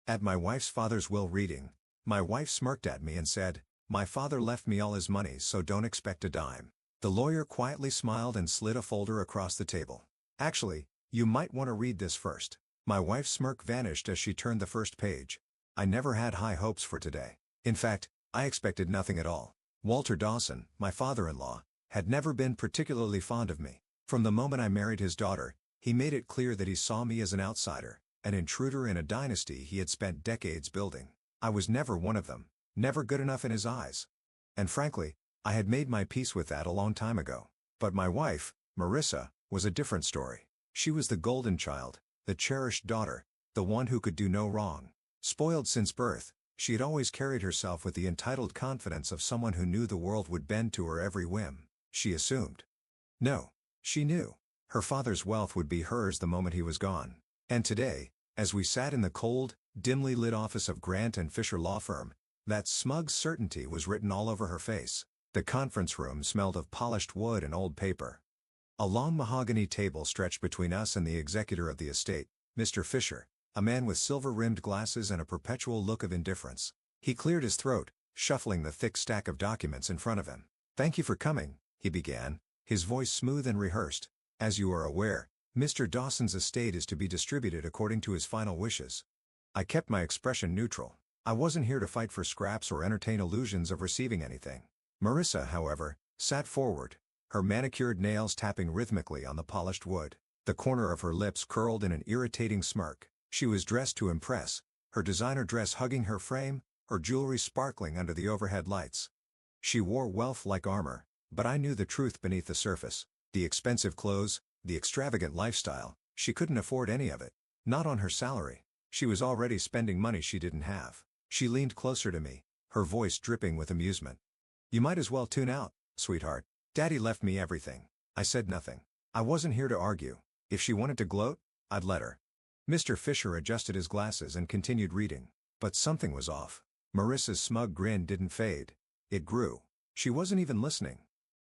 At my wife's father's will reading, my wife smirked at me and said, "My father left me all his money, so don't expect a dime." The lawyer quietly smiled and slid a folder across the table. "Actually, you might want to read this first." My wife's smirk vanished as she turned the first page. I never had high hopes for today. In fact, I expected nothing at all. Walter Dawson, my father-in-law, had never been particularly fond of me. From the moment I married his daughter, he made it clear that he saw me as an outsider, an intruder in a dynasty he had spent decades building. I was never one of them, never good enough in his eyes. And frankly, I had made my peace with that a long time ago. But my wife, Marissa, was a different story. She was the golden child, the cherished daughter, the one who could do no wrong. Spoiled since birth, she had always carried herself with the entitled confidence of someone who knew the world would bend to her every whim. She assumed. No, she knew. Her father's wealth would be hers the moment he was gone. And today, as we sat in the cold, dimly lit office of Grant & Fisher law firm, that smug certainty was written all over her face. The conference room smelled of polished wood and old paper. A long mahogany table stretched between us and the executor of the estate, Mr. Fisher, a man with silver-rimmed glasses and a perpetual look of indifference. He cleared his throat, shuffling the thick stack of documents in front of him. "Thank you for coming," he began, his voice smooth and rehearsed. "As you are aware, Mr. Dawson's estate is to be distributed according to his final wishes." I kept my expression neutral. I wasn't here to fight for scraps or entertain illusions of receiving anything. Marissa, however, sat forward, her manicured nails tapping rhythmically on the polished wood. The corner of her lips curled in an irritating smirk. She was dressed to impress, her designer dress hugging her frame, her jewelry sparkling under the overhead lights. She wore wealth like armor, but I knew the truth beneath the surface. The expensive clothes, the extravagant lifestyle, she couldn't afford any of it. Not on her salary. She was already spending money she didn't have. She leaned closer to me, her voice dripping with amusement. "You might as well tune out, sweetheart. Daddy left me everything." I said nothing. I wasn't here to argue. If she wanted to gloat, I'd let her. Mr. Fisher adjusted his glasses and continued reading. But something was off. Marissa's smug grin didn't fade. It grew. She wasn't even listening.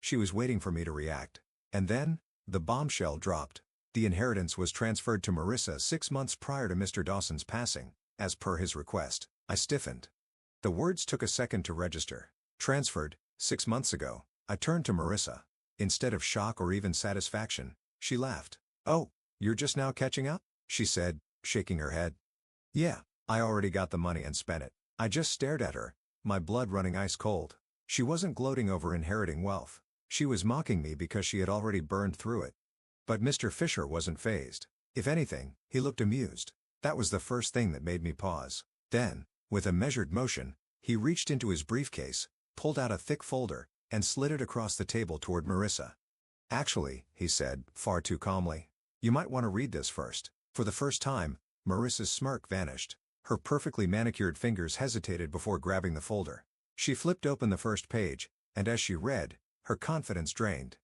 She was waiting for me to react. And then, the bombshell dropped. The inheritance was transferred to Marissa 6 months prior to Mr. Dawson's passing, as per his request. I stiffened. The words took a second to register. Transferred, 6 months ago. I turned to Marissa. Instead of shock or even satisfaction, she laughed. "Oh, you're just now catching up?" she said, shaking her head. "Yeah, I already got the money and spent it." I just stared at her, my blood running ice cold. She wasn't gloating over inheriting wealth. She was mocking me because she had already burned through it. But Mr. Fisher wasn't fazed. If anything, he looked amused. That was the first thing that made me pause. Then, with a measured motion, he reached into his briefcase, pulled out a thick folder, and slid it across the table toward Marissa. "Actually," he said, far too calmly, "you might want to read this first." For the first time, Marissa's smirk vanished. Her perfectly manicured fingers hesitated before grabbing the folder. She flipped open the first page, and as she read, her confidence drained.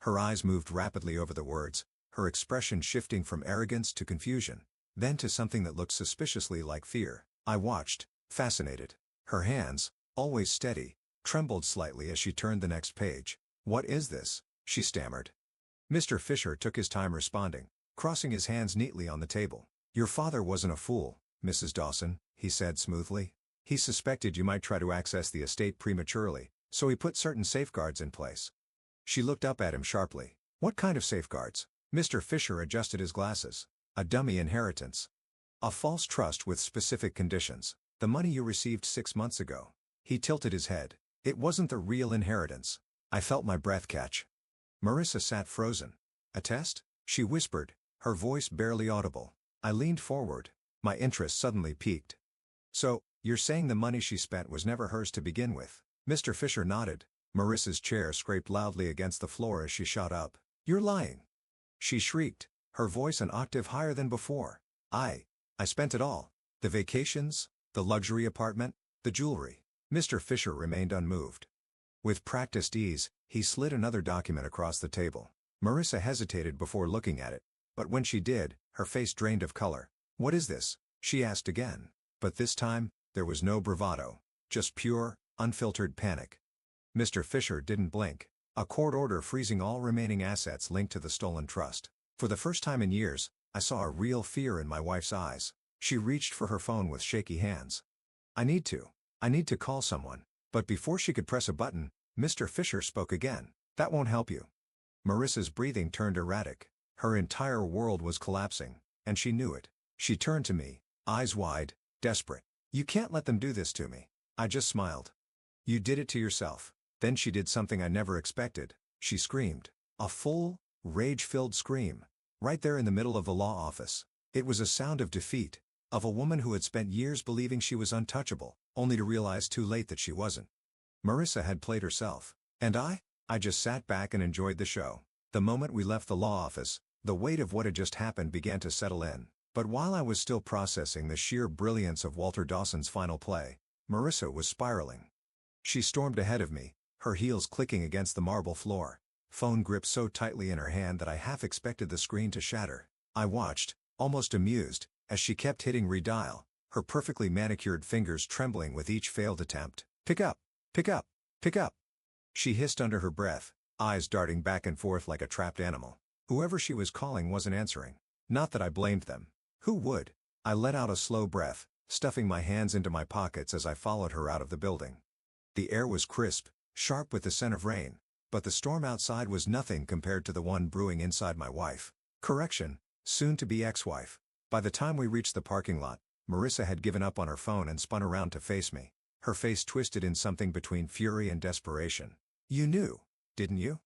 Her eyes moved rapidly over the words, her expression shifting from arrogance to confusion, then to something that looked suspiciously like fear. I watched, fascinated. Her hands, always steady, trembled slightly as she turned the next page. "What is this?" she stammered. Mr. Fisher took his time responding, crossing his hands neatly on the table. "Your father wasn't a fool, Mrs. Dawson," he said smoothly. "He suspected you might try to access the estate prematurely, so he put certain safeguards in place." She looked up at him sharply. "What kind of safeguards?" Mr. Fisher adjusted his glasses. "A dummy inheritance. A false trust with specific conditions. The money you received 6 months ago." He tilted his head. "It wasn't the real inheritance." I felt my breath catch. Marissa sat frozen. "A test?" she whispered, her voice barely audible. I leaned forward. My interest suddenly piqued. "So, you're saying the money she spent was never hers to begin with?" Mr. Fisher nodded. Marissa's chair scraped loudly against the floor as she shot up. "You're lying!" she shrieked, her voice an octave higher than before. I spent it all. The vacations, the luxury apartment, the jewelry." Mr. Fisher remained unmoved. With practiced ease, he slid another document across the table. Marissa hesitated before looking at it, but when she did, her face drained of color. "What is this?" she asked again. But this time, there was no bravado, just pure, unfiltered panic. Mr. Fisher didn't blink. "A court order freezing all remaining assets linked to the stolen trust." For the first time in years, I saw a real fear in my wife's eyes. She reached for her phone with shaky hands. I need to. I need to call someone. But before she could press a button, Mr. Fisher spoke again. That won't help you. Marissa's breathing turned erratic. Her entire world was collapsing, and she knew it. She turned to me, eyes wide, desperate. You can't let them do this to me. I just smiled. You did it to yourself. Then she did something I never expected. She screamed. A full, rage-filled scream. Right there in the middle of the law office. It was a sound of defeat. Of a woman who had spent years believing she was untouchable, only to realize too late that she wasn't. Marissa had played herself. And I just sat back and enjoyed the show. The moment we left the law office, the weight of what had just happened began to settle in. But while I was still processing the sheer brilliance of Walter Dawson's final play, Marissa was spiraling. She stormed ahead of me, her heels clicking against the marble floor, phone gripped so tightly in her hand that I half expected the screen to shatter. I watched, almost amused, as she kept hitting redial, her perfectly manicured fingers trembling with each failed attempt. Pick up! Pick up! Pick up! She hissed under her breath, eyes darting back and forth like a trapped animal. Whoever she was calling wasn't answering. Not that I blamed them. Who would? I let out a slow breath, stuffing my hands into my pockets as I followed her out of the building. The air was crisp, sharp with the scent of rain, but the storm outside was nothing compared to the one brewing inside my wife. Correction, soon-to-be ex-wife. By the time we reached the parking lot, Marissa had given up on her phone and spun around to face me, her face twisted in something between fury and desperation. You knew, didn't you?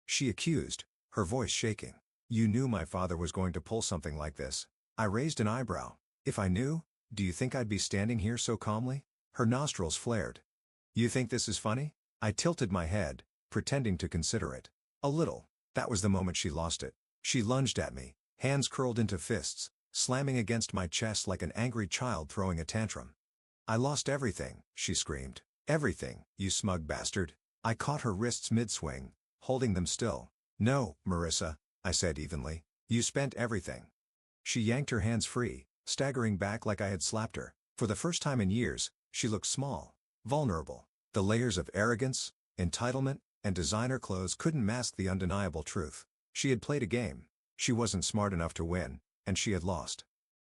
She accused, her voice shaking. You knew my father was going to pull something like this. I raised an eyebrow. If I knew, do you think I'd be standing here so calmly? Her nostrils flared. You think this is funny? I tilted my head, pretending to consider it. A little. That was the moment she lost it. She lunged at me, hands curled into fists, slamming against my chest like an angry child throwing a tantrum. I lost everything, she screamed. Everything, you smug bastard. I caught her wrists mid-swing, holding them still. No, Marissa, I said evenly. You spent everything. She yanked her hands free, staggering back like I had slapped her. For the first time in years, she looked small, vulnerable. The layers of arrogance, entitlement, and designer clothes couldn't mask the undeniable truth. She had played a game. She wasn't smart enough to win, and she had lost.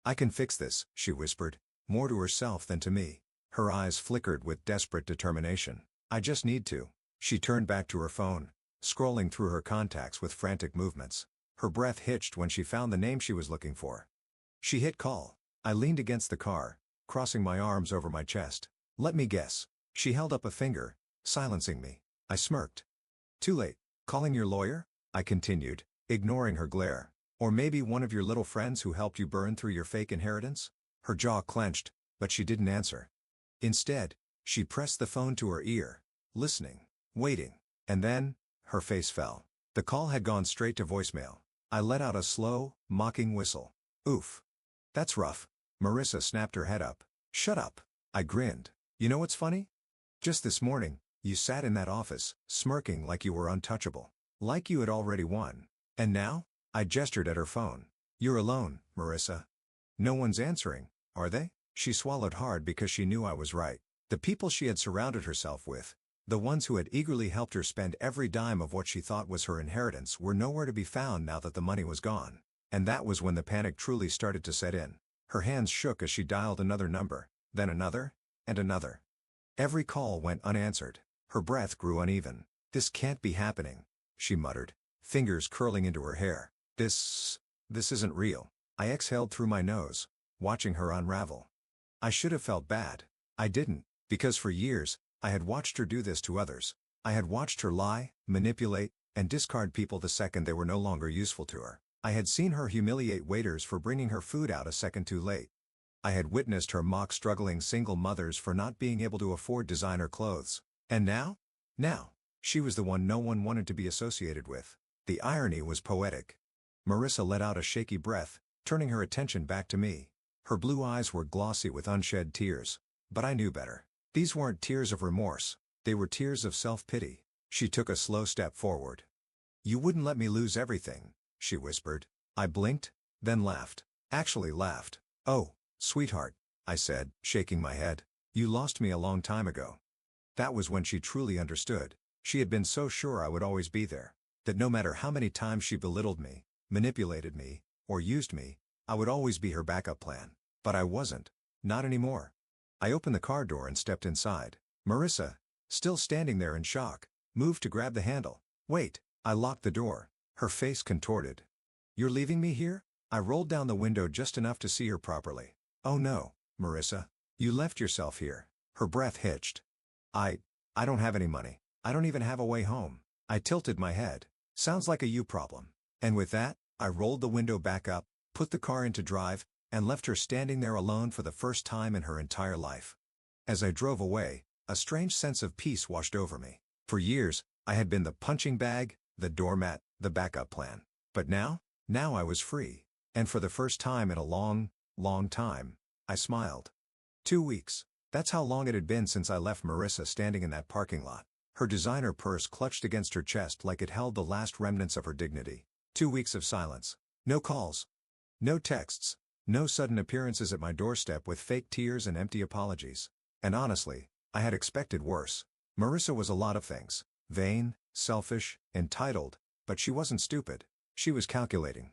I can fix this, she whispered, more to herself than to me. Her eyes flickered with desperate determination. I just need to. She turned back to her phone, scrolling through her contacts with frantic movements. Her breath hitched when she found the name she was looking for. She hit call. I leaned against the car, crossing my arms over my chest. Let me guess. She held up a finger, silencing me. I smirked. Too late. Calling your lawyer? I continued, ignoring her glare. Or maybe one of your little friends who helped you burn through your fake inheritance? Her jaw clenched, but she didn't answer. Instead, she pressed the phone to her ear, listening, waiting. And then, her face fell. The call had gone straight to voicemail. I let out a slow, mocking whistle. Oof. That's rough. Marissa snapped her head up. Shut up. I grinned. You know what's funny? Just this morning, you sat in that office, smirking like you were untouchable. Like you had already won. And now? I gestured at her phone. You're alone, Marissa. No one's answering, are they? She swallowed hard because she knew I was right. The people she had surrounded herself with, the ones who had eagerly helped her spend every dime of what she thought was her inheritance, were nowhere to be found now that the money was gone. And that was when the panic truly started to set in. Her hands shook as she dialed another number, then another, and another. Every call went unanswered. Her breath grew uneven. This can't be happening, she muttered, fingers curling into her hair. This isn't real. I exhaled through my nose, watching her unravel. I should have felt bad. I didn't, because for years, I had watched her do this to others. I had watched her lie, manipulate, and discard people the second they were no longer useful to her. I had seen her humiliate waiters for bringing her food out a second too late. I had witnessed her mock struggling single mothers for not being able to afford designer clothes. And now? Now, she was the one no one wanted to be associated with. The irony was poetic. Marissa let out a shaky breath, turning her attention back to me. Her blue eyes were glossy with unshed tears. But I knew better. These weren't tears of remorse. They were tears of self-pity. She took a slow step forward. You wouldn't let me lose everything, she whispered. I blinked, then laughed. Actually laughed. Oh, sweetheart, I said, shaking my head. You lost me a long time ago. That was when she truly understood. She had been so sure I would always be there. That no matter how many times she belittled me, manipulated me, or used me, I would always be her backup plan. But I wasn't. Not anymore. I opened the car door and stepped inside. Marissa, still standing there in shock, moved to grab the handle. Wait, I locked the door. Her face contorted. You're leaving me here? I rolled down the window just enough to see her properly. Oh no, Marissa. You left yourself here. Her breath hitched. I don't have any money. I don't even have a way home. I tilted my head. Sounds like a you problem. And with that, I rolled the window back up, put the car into drive, and left her standing there alone for the first time in her entire life. As I drove away, a strange sense of peace washed over me. For years, I had been the punching bag, the doormat, the backup plan. But now I was free. And for the first time in a long, long time, I smiled. 2 weeks. That's how long it had been since I left Marissa standing in that parking lot. Her designer purse clutched against her chest like it held the last remnants of her dignity. 2 weeks of silence. No calls. No texts. No sudden appearances at my doorstep with fake tears and empty apologies. And honestly, I had expected worse. Marissa was a lot of things. Vain, selfish, entitled, but she wasn't stupid. She was calculating.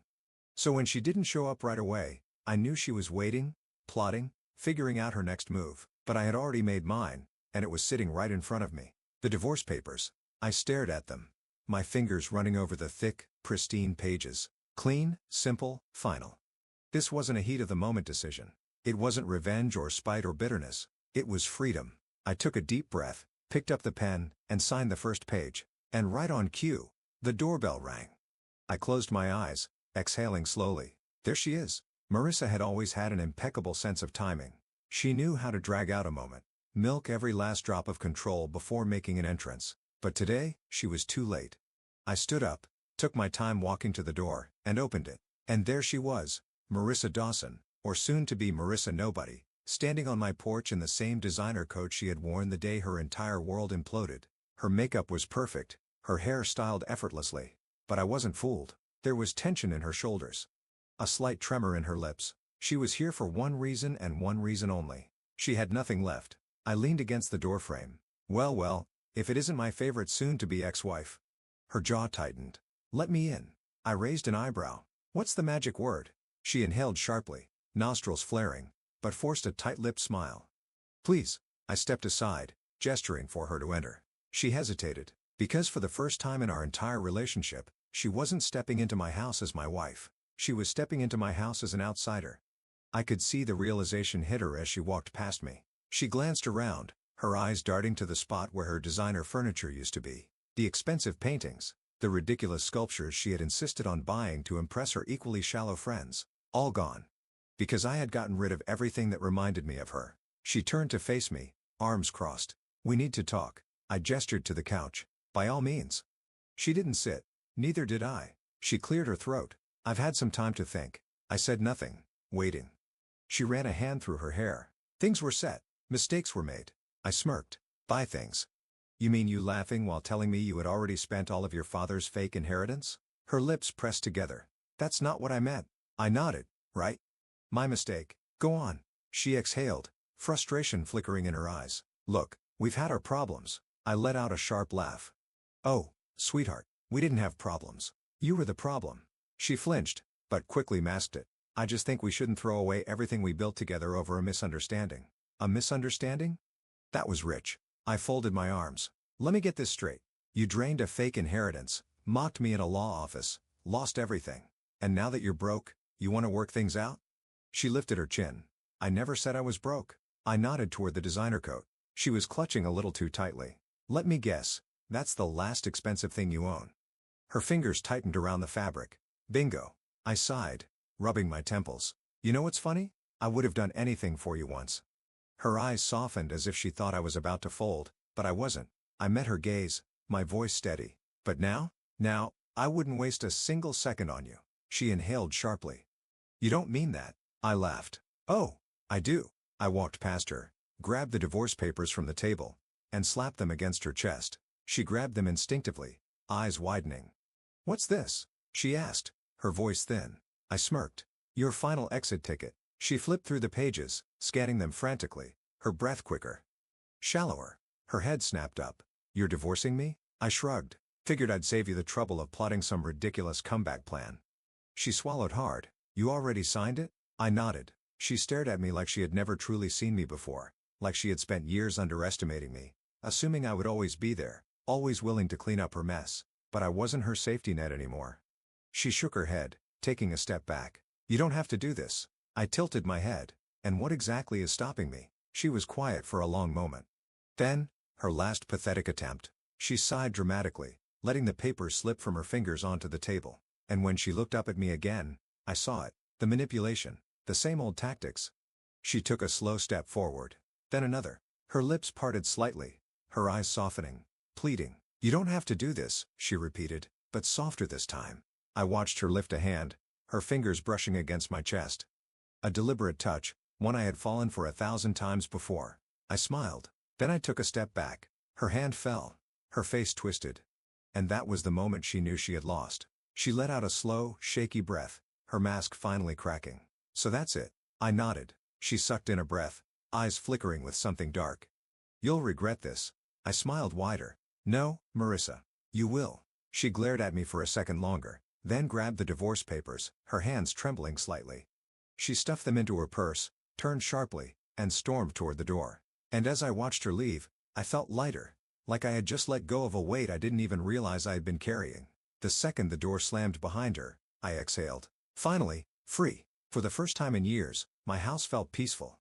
So when she didn't show up right away, I knew she was waiting, plotting, figuring out her next move. But I had already made mine, and it was sitting right in front of me. The divorce papers. I stared at them, my fingers running over the thick, pristine pages. Clean, simple, final. This wasn't a heat-of-the-moment decision. It wasn't revenge or spite or bitterness. It was freedom. I took a deep breath, picked up the pen, and signed the first page. And right on cue, the doorbell rang. I closed my eyes, exhaling slowly. There she is. Marissa had always had an impeccable sense of timing. She knew how to drag out a moment, milk every last drop of control before making an entrance. But today, she was too late. I stood up, took my time walking to the door, and opened it. And there she was, Marissa Dawson, or soon-to-be Marissa Nobody, standing on my porch in the same designer coat she had worn the day her entire world imploded. Her makeup was perfect, her hair styled effortlessly. But I wasn't fooled. There was tension in her shoulders. A slight tremor in her lips. She was here for one reason and one reason only. She had nothing left. I leaned against the doorframe. Well, if it isn't my favorite soon-to-be ex-wife. Her jaw tightened. Let me in. I raised an eyebrow. What's the magic word? She inhaled sharply, nostrils flaring, but forced a tight-lipped smile. Please. I stepped aside, gesturing for her to enter. She hesitated, because for the first time in our entire relationship, she wasn't stepping into my house as my wife. She was stepping into my house as an outsider. I could see the realization hit her as she walked past me. She glanced around, her eyes darting to the spot where her designer furniture used to be. The expensive paintings, the ridiculous sculptures she had insisted on buying to impress her equally shallow friends, all gone. Because I had gotten rid of everything that reminded me of her. She turned to face me, arms crossed. We need to talk. I gestured to the couch. By all means. She didn't sit. Neither did I. She cleared her throat. I've had some time to think. I said nothing, waiting. She ran a hand through her hair. Things were set. Mistakes were made. I smirked. Buy things. You mean you laughing while telling me you had already spent all of your father's fake inheritance? Her lips pressed together. That's not what I meant. I nodded. Right? My mistake. Go on. She exhaled, frustration flickering in her eyes. Look, we've had our problems. I let out a sharp laugh. Oh, sweetheart, we didn't have problems. You were the problem. She flinched, but quickly masked it. I just think we shouldn't throw away everything we built together over a misunderstanding. A misunderstanding? That was rich. I folded my arms. Let me get this straight. You drained a fake inheritance, mocked me in a law office, lost everything. And now that you're broke, you want to work things out? She lifted her chin. I never said I was broke. I nodded toward the designer coat. She was clutching a little too tightly. Let me guess, that's the last expensive thing you own. Her fingers tightened around the fabric. Bingo. I sighed, rubbing my temples. You know what's funny? I would have done anything for you once. Her eyes softened as if she thought I was about to fold, but I wasn't. I met her gaze, my voice steady. But now, I wouldn't waste a single second on you. She inhaled sharply. You don't mean that. I laughed. Oh, I do. I walked past her, grabbed the divorce papers from the table, and slapped them against her chest. She grabbed them instinctively, eyes widening. What's this? She asked, her voice thin. I smirked. Your final exit ticket. She flipped through the pages, scanning them frantically, her breath quicker. Shallower. Her head snapped up. You're divorcing me? I shrugged. Figured I'd save you the trouble of plotting some ridiculous comeback plan. She swallowed hard. You already signed it? I nodded. She stared at me like she had never truly seen me before, like she had spent years underestimating me, assuming I would always be there, always willing to clean up her mess, but I wasn't her safety net anymore. She shook her head, taking a step back. "You don't have to do this." I tilted my head. "And what exactly is stopping me?" She was quiet for a long moment. Then, her last pathetic attempt, she sighed dramatically, letting the papers slip from her fingers onto the table. And when she looked up at me again, I saw it. The manipulation. The same old tactics. She took a slow step forward. Then another. Her lips parted slightly, her eyes softening, pleading. "You don't have to do this," she repeated, but softer this time. I watched her lift a hand, her fingers brushing against my chest. A deliberate touch, one I had fallen for 1,000 times before. I smiled. Then I took a step back. Her hand fell. Her face twisted. And that was the moment she knew she had lost. She let out a slow, shaky breath, her mask finally cracking. "So that's it." I nodded. She sucked in a breath, eyes flickering with something dark. "You'll regret this." I smiled wider. "No, Marissa. You will." She glared at me for a second longer, then grabbed the divorce papers, her hands trembling slightly. She stuffed them into her purse, turned sharply, and stormed toward the door. And as I watched her leave, I felt lighter, like I had just let go of a weight I didn't even realize I had been carrying. The second the door slammed behind her, I exhaled. Finally, free. For the first time in years, my house felt peaceful.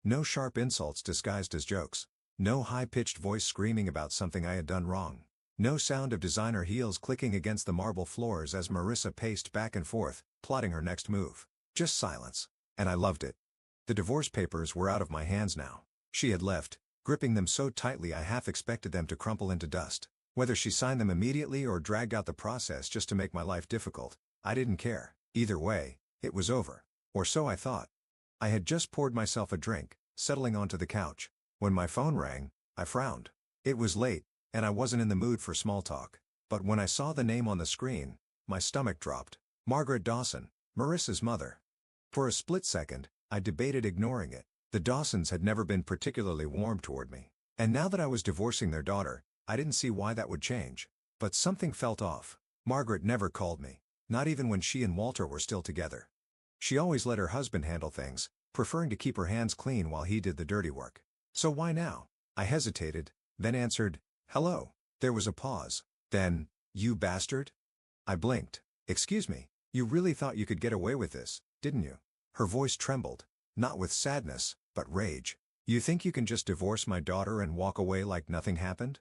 No sharp insults disguised as jokes. No high-pitched voice screaming about something I had done wrong. No sound of designer heels clicking against the marble floors as Marissa paced back and forth, plotting her next move. Just silence. And I loved it. The divorce papers were out of my hands now. She had left, gripping them so tightly I half expected them to crumple into dust. Whether she signed them immediately or dragged out the process just to make my life difficult, I didn't care. Either way, it was over. Or so I thought. I had just poured myself a drink, settling onto the couch. When my phone rang, I frowned. It was late, and I wasn't in the mood for small talk. But when I saw the name on the screen, my stomach dropped. Margaret Dawson, Marissa's mother. For a split second, I debated ignoring it. The Dawsons had never been particularly warm toward me. And now that I was divorcing their daughter, I didn't see why that would change. But something felt off. Margaret never called me, not even when she and Walter were still together. She always let her husband handle things, preferring to keep her hands clean while he did the dirty work. So why now? I hesitated, then answered, "Hello." There was a pause. Then, "You bastard?" I blinked. "Excuse me, you really thought you could get away with this, didn't you?" Her voice trembled, not with sadness, but rage. "You think you can just divorce my daughter and walk away like nothing happened?"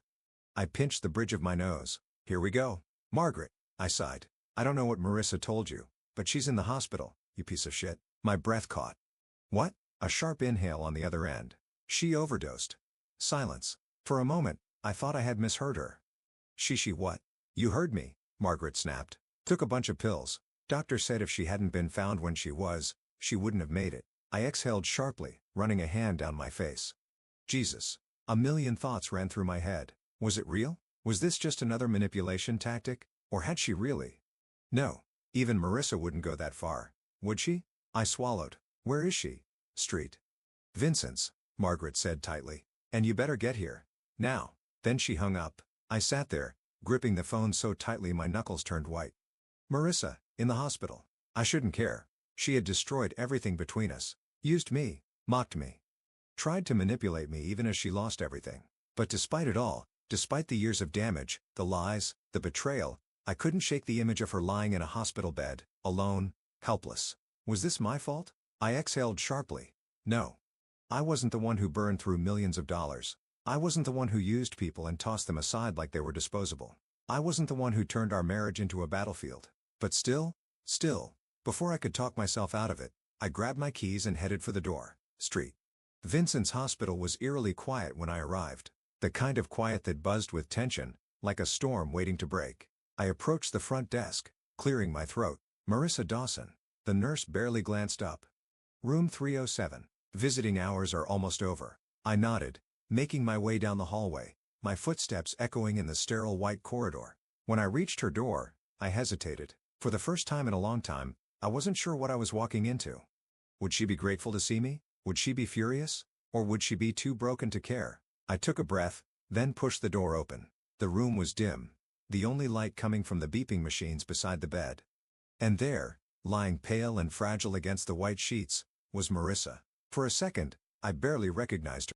I pinched the bridge of my nose. "Here we go." "Margaret," I sighed. "I don't know what Marissa told you, but she's in the hospital, you piece of shit." My breath caught. "What?" A sharp inhale on the other end. "She overdosed." Silence. For a moment, I thought I had misheard her. She what?" "You heard me," Margaret snapped. "Took a bunch of pills. Doctor said if she hadn't been found when she wouldn't have made it." I exhaled sharply, running a hand down my face. Jesus. A million thoughts ran through my head. Was it real? Was this just another manipulation tactic? Or had she really? No. Even Marissa wouldn't go that far. Would she? I swallowed. "Where is she?" "Street. Vincent's," Margaret said tightly. "And you better get here. Now." Then she hung up. I sat there, gripping the phone so tightly my knuckles turned white. Marissa, in the hospital. I shouldn't care. She had destroyed everything between us. Used me, mocked me. Tried to manipulate me even as she lost everything. But despite it all, despite the years of damage, the lies, the betrayal, I couldn't shake the image of her lying in a hospital bed, alone, helpless. Was this my fault? I exhaled sharply. No. I wasn't the one who burned through millions of dollars. I wasn't the one who used people and tossed them aside like they were disposable. I wasn't the one who turned our marriage into a battlefield. But still, before I could talk myself out of it, I grabbed my keys and headed for the door. Street. Vincent's hospital was eerily quiet when I arrived. The kind of quiet that buzzed with tension, like a storm waiting to break. I approached the front desk, clearing my throat. Marissa Dawson. The nurse barely glanced up. Room 307. Visiting hours are almost over. I nodded, making my way down the hallway, my footsteps echoing in the sterile white corridor. When I reached her door, I hesitated. For the first time in a long time, I wasn't sure what I was walking into. Would she be grateful to see me? Would she be furious? Or would she be too broken to care? I took a breath, then pushed the door open. The room was dim, the only light coming from the beeping machines beside the bed. And there, lying pale and fragile against the white sheets, was Marissa. For a second, I barely recognized her.